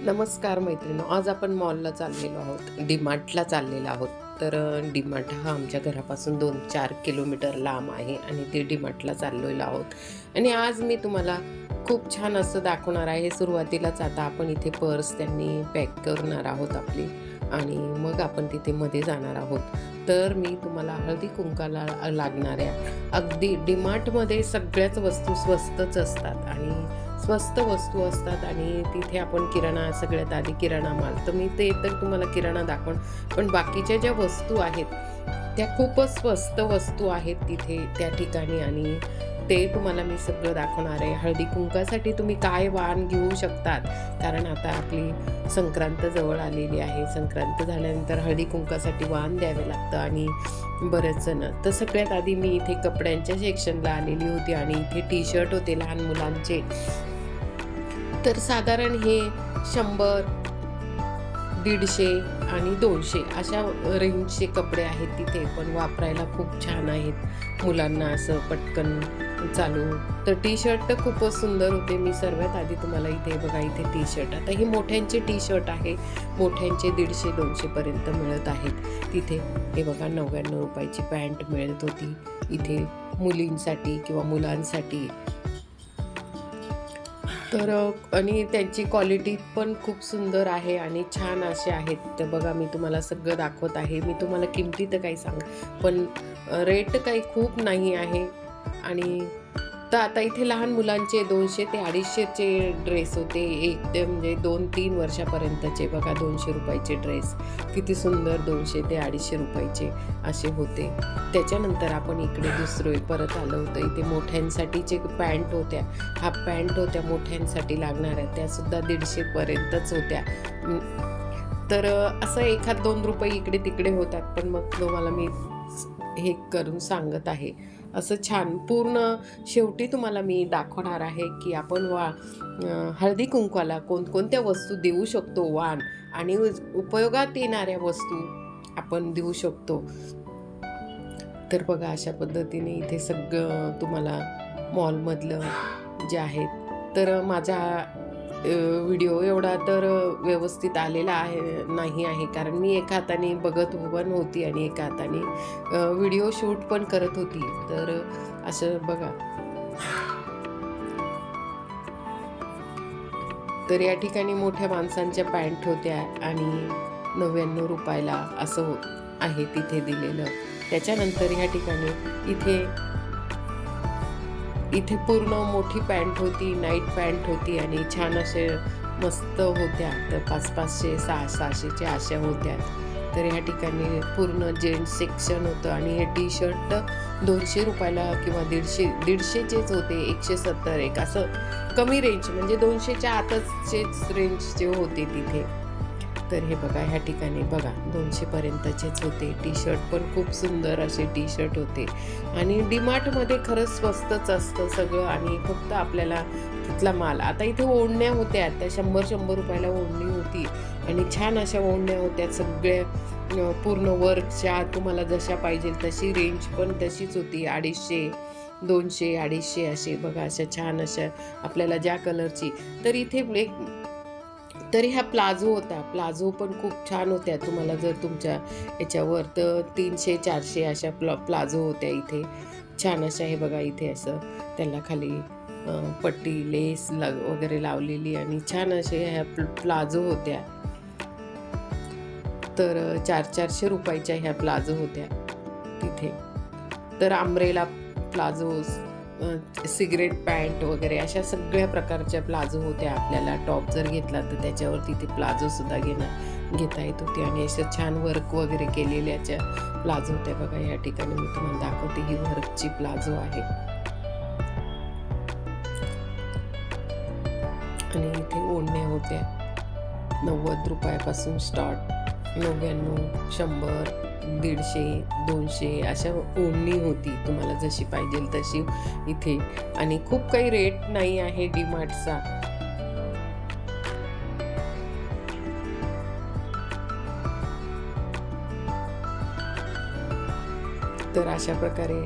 नमस्कार मैत्रिणी, आज आपण मॉलला चाललेलो आहोत, डीमार्टला चाललेलो आहोत. तर डीमार्ट हा आमच्या घरापासून 2-4 किलोमीटर लांब आहे आणि ते डीमार्टला चाललेलो आहोत. आणि आज मी तुम्हाला खूप छान असं दाखवणार आहे. सुरुवातीलाच आता आपण इथे पर्स त्यांनी पॅक करणार आहोत आपली आणि मग आपण तिथे मध्ये जाणार आहोत. तर मी तुम्हाला हळदी कुंकाला लागणाऱ्या अगदी डीमार्टमध्ये सगळ्याच वस्तू स्वस्तच असतात आणि स्वस्त वस्तू असतात आणि तिथे आपण किराणा सगळ्यात आधी किराणा माल, तर मी ते तर तुम्हाला किराणा दाखवून, पण बाकीच्या ज्या वस्तू आहेत त्या खूपच स्वस्त वस्तू आहेत तिथे त्या ठिकाणी आणि ते तुम्हाला मी सगळं दाखवणार आहे. हळदी कुंकासाठी तुम्ही काय वाण घेऊ शकतात, कारण आता आपली संक्रांत जवळ आलेली आहे. संक्रांत झाल्यानंतर हळदी कुंकासाठी वाण द्यावे लागतं आणि बरेच जण. तर सगळ्यात आधी मी इथे कपड्यांच्या सेक्शनला आलेली होती आणि इथे टी शर्ट होते लहान मुलांचे. तर साधारण हे 100, 150 आणि 200 अशा रेंजचे कपडे आहेत तिथे, पण वापरायला खूप छान आहेत मुलांना असं पटकन चालू. तर टी शर्ट तर खूपच सुंदर होते. मी सर्वात आधी तुम्हाला इथे बघा, इथे टी शर्ट, आता हे मोठ्यांचे टी शर्ट आहे, मोठ्यांचे 150-200 पर्यंत मिळत आहेत तिथे. हे बघा 99 रुपयाची पॅन्ट मिळत होती इथे मुलींसाठी किंवा मुलांसाठी. तर आणि त्यांची क्वालिटी पण खूप सुंदर आहे आणि छान असे आहेत. तर बघा मी तुम्हाला सगळं दाखवत आहे. मी तुम्हाला किमती तर काही पण रेट काही खूप नाही आहे. आणि तर आता इथे लहान मुलांचे 200 ते 250चे ड्रेस होते, एक ते म्हणजे 2-3 वर्षापर्यंतचे. बघा 200 रुपयाचे ड्रेस किती सुंदर, 200 ते 250 रुपयाचे असे होते. त्याच्यानंतर आपण इकडे दुसरं परत आलं होतं. इथे मोठ्यांसाठीचे पॅन्ट होत्या, हाफ पॅन्ट होत्या मोठ्यांसाठी लागणाऱ्या, त्यासुद्धा 150 पर्यंतच होत्या. तर असं 1-2 रुपये इकडे तिकडे होतात, पण मग तुम्हाला मी हे करून सांगत आहे. असं छान पूर्ण शेवटी तुम्हाला मी दाखवणार आहे की आपण हळदी कुंकवाला कोणकोणत्या वस्तू देऊ शकतो, वाण आणि उपयोगात येणाऱ्या वस्तू आपण देऊ शकतो. तर बघा अशा पद्धतीने इथे सगळं तुम्हाला मॉलमधलं जे आहेत. तर माझा व्हिडिओ एवढा तर व्यवस्थित आलेला नाही आहे, कारण मी एका हाताने बघत पण होती आणि एका हाताने व्हिडिओ शूट पण करत होती. तर असं बघा, तर या ठिकाणी मोठ्या माणसांच्या पॅन्ट होत्या आणि 99 रुपयाला असं आहे तिथे दिलेलं. त्याच्यानंतर या ठिकाणी इथे पूर्ण मोठी पॅन्ट होती, नाईट पॅन्ट होती आणि छान असे मस्त होत्या. तर 500-500, 600-600च्या अशा होत्या. तर ह्या ठिकाणी पूर्ण जेंट्स सेक्शन होतं आणि हे टी शर्ट 200 रुपयाला किंवा 150-150चेच होते. 170 एक असं कमी रेंज, म्हणजे 200च्या आतचेच रेंजचे होते तिथे. तर हे बघा ह्या ठिकाणी बघा 200 पर्यंतचेच होते. टी शर्ट पण खूप सुंदर असे टी शर्ट होते आणि डीमार्टमध्ये खरंच स्वस्तच असतं सगळं आणि फक्त आपल्याला तिथला माल. आता इथे ओढण्या होत्या, त्या 100-100 रुपयाला ओढणी होती आणि छान अशा ओढण्या होत्या सगळ्या पूर्ण वर्कच्या, तुम्हाला जशा पाहिजे तशी रेंज पण तशीच होती. 250, 200, 250 असे बघा, अशा छान अशा आपल्याला ज्या कलरची. तर इथे तरी ह्या प्लाझो होता, प्लाझो पण खूप छान होत्या. तुम्हाला जर तुमच्या याच्यावर तर 300-400 अशा प्लाझो होत्या इथे छान अशा. हे बघा इथे असं त्याला खाली पट्टी लेस वगैरे लावलेली आणि छान असे ह्या प्लाझो होत्या. तर 400-400 रुपयाच्या ह्या प्लाझो होत्या तिथे. तर आंब्रेला प्लाझो, सिगरेट पॅन्ट वगैरे अशा सगळ्या प्रकारच्या प्लाझो होत्या. आपल्याला टॉप जर घेतला तर त्याच्यावर तिथे प्लाझोसुद्धा घेता येत होती आणि असं छान वर्क वगैरे केलेल्याच्या प्लाझो होत्या. बघा या ठिकाणी मी तुम्हाला दाखवते, ही वर्कची प्लाझो आहे. आणि इथे ओढण्या होत्या 90 रुपयापासून स्टार्ट, 99, 100, 150, 200 अशा ओढणी होती, तुम्हाला जशी पाहिजे तशी इथे. आणि खूप काही रेट नाही आहे डीमार्टचा. तर अशा प्रकारे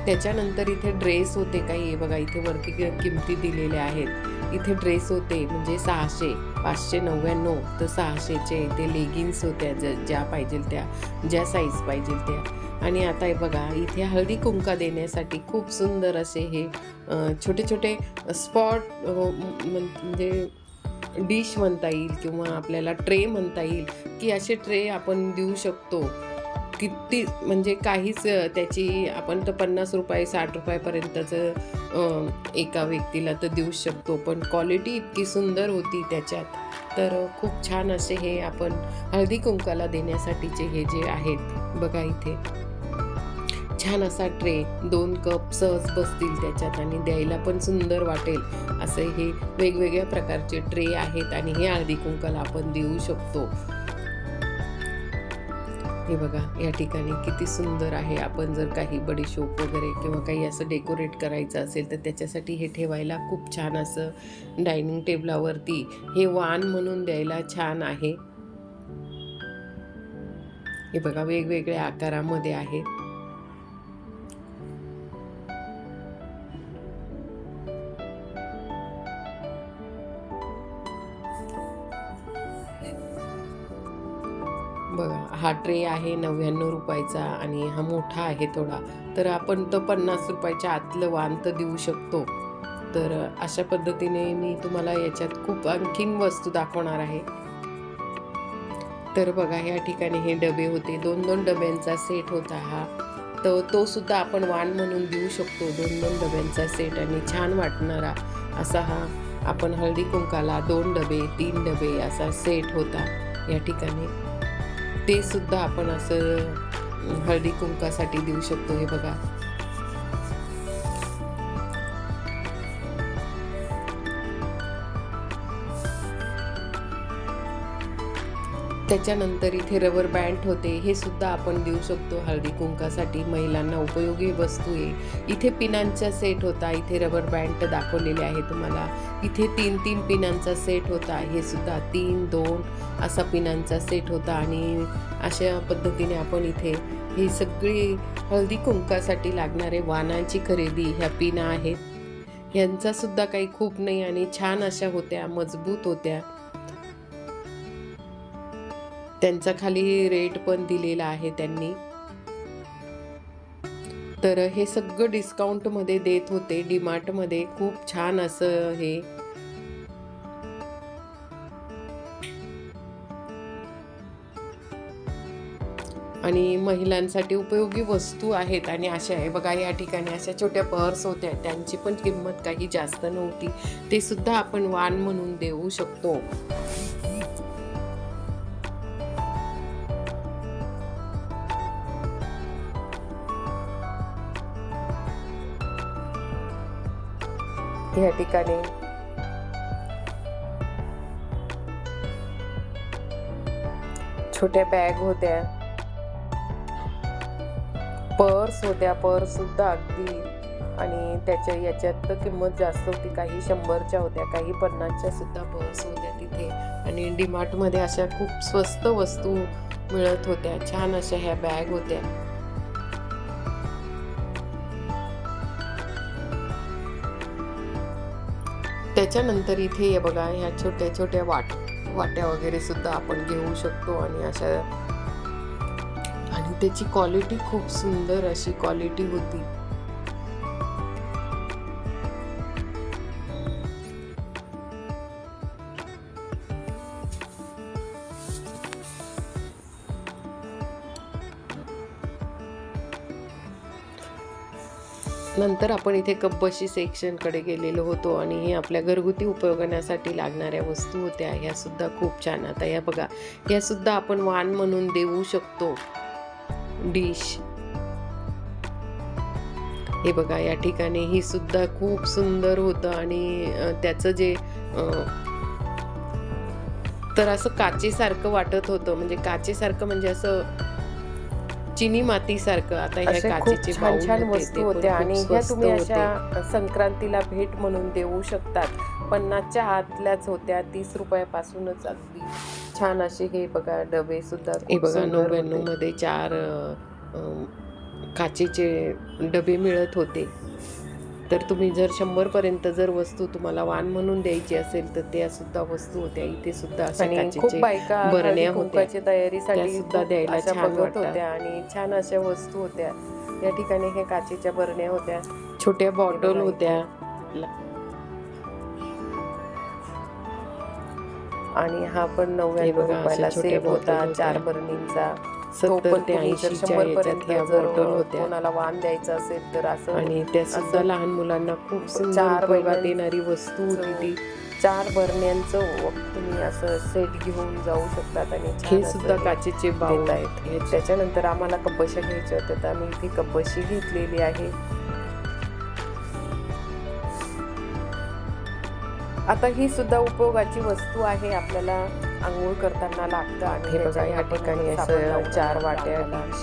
त्याच्यानंतर इथे ड्रेस होते काही. बघा इथे वरती किमती दिलेल्या आहेत. इथे ड्रेस होते म्हणजे 600 599 तर 600चे. ते लेगिन्स होत्या ज्या पाहिजे त्या, ज्या साईज पाहिजे त्या. आणि आता हे बघा इथे हळदी कुंका देण्यासाठी खूप सुंदर असे हे छोटे छोटे स्पॉट म्हणजे डिश म्हणता येईल किंवा आपल्याला ट्रे म्हणता येईल की असे ट्रे आपण देऊ शकतो. किती म्हणजे काहीच त्याची आपण तर 50 रुपये 60 रुपयापर्यंतचं एका व्यक्तीला तर देऊ शकतो, पण क्वालिटी इतकी सुंदर होती त्याच्यात. तर खूप छान असे हे आपण हळदी कुंकाला देण्यासाठीचे हे जे आहेत बघा इथे छान असा ट्रे, 2 कप सहज बसतील त्याच्यात आणि द्यायला पण सुंदर वाटेल असे हे वेगवेगळ्या प्रकारचे ट्रे आहेत आणि हे हळदी कुंकाला आपण देऊ शकतो. हे बघा या ठिकाणी किती सुंदर आहे. आपण जर काही बडीशोप वगैरे किंवा काही असं डेकोरेट करायचं असेल तर त्याच्यासाठी हे ठेवायला खूप छान असं डायनिंग टेबलावरती हे वाण म्हणून द्यायला छान आहे. हे बघा वेगवेगळ्या आकारामध्ये आहेत. बघा हा ट्रे आहे 99 रुपयाचा आणि हा मोठा आहे थोडा. तर आपण तर 50 रुपयाच्या आतलं वाण तर देऊ शकतो. तर अशा पद्धतीने मी तुम्हाला याच्यात खूप आणखीन वस्तू दाखवणार आहे. तर बघा या ठिकाणी हे डबे होते, 2-2 डब्यांचा सेट होता हा. तर तो सुद्धा आपण वाण म्हणून देऊ शकतो, 2-2 डब्यांचा सेट आणि छान वाटणारा असा हा आपण हळदी कुंकाला 2 डबे 3 डबे असा सेट होता या ठिकाणी. ते सुद्धा आपण असं हळदी कुंकासाठी देऊ शकतो. हे बघा त्याच्यानंतर इथे रबर बँड होते, हे सुद्धा आपण देऊ शकतो हळदी कुंकासाठी. महिलांना उपयोगी वस्तू आहे. इथे पिनांचा सेट होता, इथे रबर बँड दाखवलेले आहे तुम्हाला. इथे 3-3 पिनांचा सेट होता, हे सुद्धा 3-2 असा पिनांचा सेट होता. आणि अशा पद्धतीने आपण इथे ही सगळी हळदी कुंकासाठी लागणारे वाणांची खरेदी ह्या पिना आहेत. ह्यांचा सुद्धा काही खूप नाही आणि छान अशा होत्या, मजबूत होत्या. त्यांचा खाली रेट पण दिलेला आहे त्यांनी. तर हे सगळं डिस्काउंटमध्ये देत होते डीमार्टमध्ये. खूप छान असं हे आणि महिलांसाठी उपयोगी वस्तू आहेत. आणि अशा आहे बघा या ठिकाणी अशा छोट्या पर्स होत्या, त्यांची पण किंमत काही जास्त नव्हती. ते सुद्धा आपण वाण म्हणून देऊ शकतो. या ठिकाणी छोट्या बॅग होत्या, पर्स होत्या, पर्स सुद्धा अगदी. आणि त्याच्या याच्यात तर किंमत जास्त होती, काही 100च्या होत्या, काही 50च्या सुद्धा पर्स होत्या तिथे. आणि डीमार्टमध्ये अशा खूप स्वस्त वस्तू मिळत होत्या. छान अशा ह्या बॅग होत्या. त्याच्यानंतर इथे हे बघा ह्या छोट्या छोट्या वाट्या वगैरे सुद्धा आपण घेऊ शकतो. आणि अशा आणि त्याची क्वालिटी खूप सुंदर अशी क्वालिटी होती. नंतर आपण इथे कपबशी सेक्शनकडे गेलेलो होतो आणि हे आपल्या घरगुती उपयोगासाठी लागणाऱ्या वस्तू होत्या. ह्या सुद्धा खूप छान. आता या बघा ह्या सुद्धा आपण वाण म्हणून देऊ शकतो डिश. हे बघा या ठिकाणी ही सुद्धा खूप सुंदर होतं आणि त्याचं जे तर असं काचेसारखं वाटत होतं, म्हणजे काचेसारखं म्हणजे असं चिनी मातीसारखं. आता ह्या काचेचे छान छान वस्तू होत्या आणि ह्या तुम्ही अशा संक्रांतीला भेट म्हणून देऊ शकतात. 50च्या आतल्याच होत्या, 30 रुपयापासूनच अगदी छान असे हे बघा डबे सुद्धा. हे बघा 99 मध्ये 4 काचेचे डबे मिळत होते. तर तुम्ही जर 100पर्यंत जर वस्तू तुम्हाला वाण म्हणून द्यायची असेल तर त्या सुद्धा वस्तू होत्या. इथे सुद्धा अशा खूप बायका बरण्या होत्या, कुंकाची तयारीसाठी सुद्धा द्यायला अशा छान बघत वाटतात. होत्या आणि छान अशा वस्तू होत्या. या ठिकाणी हे काचेच्या बरण्या होत्या, छोट्या बॉटल होत्या आणि हा पण 99 रुपयाला सेट होता 4 बरणींचा. 70 ते 80च्या याच्यात ह्या बॉटल होत्या कोणाला वाण द्यायचा असेल तर असं, आणि त्या सुद्धा लहान मुलांना खूप सुंदर उपयोगात येणारी वस्तू होती ती. 4 बरण्यांचं तुम्ही असं सेट घेऊन जाऊ शकतात आणि हे सुद्धा काचेचे बाउल आहेत. त्याच्यानंतर आम्हाला कपबशी घ्यायचे होते तर आम्ही इथे कपबशी घेतलेली आहे. आता ही सुद्धा उपयोगाची वस्तू आहे, आपल्याला आंघोळ करताना लागतं. आणि हे बघा या ठिकाणी असं 4 वाट्या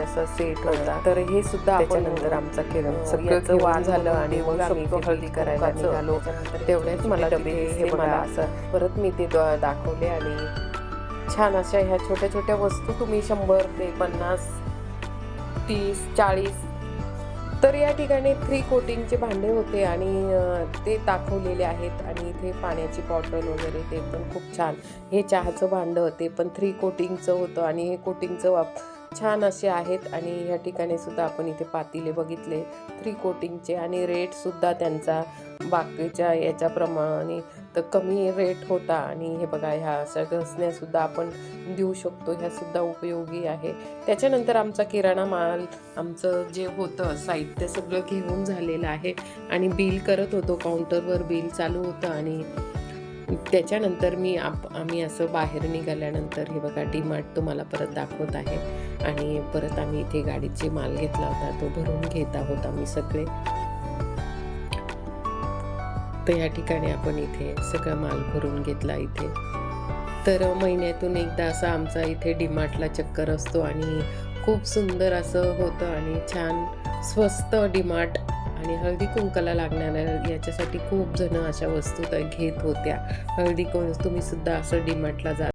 असा सेट होता. तर हे सुद्धा त्याच्यानंतर आमचा सगळ्याचं वाण झालं आणि मग आम्ही हळदी करायला निघालो. तेवढ्याच मला डबे हे मला असं परत मी ते दाखवले. आणि छान अशा ह्या छोट्या छोट्या वस्तू तुम्ही 100 ते 50, 30, 40. तर या ठिकाणी 3 कोटिंगचे भांडे होते आणि ते दाखवलेले आहेत. आणि इथे पाण्याची बॉटल वगैरे ते पण खूप छान. हे चहाचं भांडं ते पण 3 कोटिंगचं होतं आणि हे कोटिंगचं छान असे आहेत. आणि या ठिकाणी सुद्धा आपण इथे पातेले बघितले 3 कोटिंगचे आणि रेटसुद्धा त्यांचा बाकीच्या याच्याप्रमाणे तर कमी रेट होता. आणि हे बघा ह्या अशा घसण्यासुद्धा आपण देऊ शकतो, ह्या सुद्धा उपयोगी आहे. त्याच्यानंतर आमचा किराणा माल आमचं जे होतं साहित्य सगळं घेऊन झालेलं आहे आणि बिल करत होतो. काउंटरवर बिल चालू होतं आणि त्याच्यानंतर आम्ही असं बाहेर निघाल्यानंतर हे बघा डीमार्ट तुम्हाला परत दाखवत आहे. आणि परत आम्ही इथे गाडीचे माल घेतला होता, तो भरून घेत आहोत आम्ही सगळे. तर या ठिकाणी आपण इथे सगळा माल भरून घेतला इथे. तर महिन्यातून एकदा असा आमचा इथे डीमार्टला चक्कर असतो आणि खूप सुंदर असं होतं आणि छान स्वस्त डीमार्ट. आणि हळदी कुंकाला लागणाऱ्या याच्यासाठी खूप जण अशा वस्तू घेत होत्या. तुम्ही सुद्धा असं डीमार्टला जा.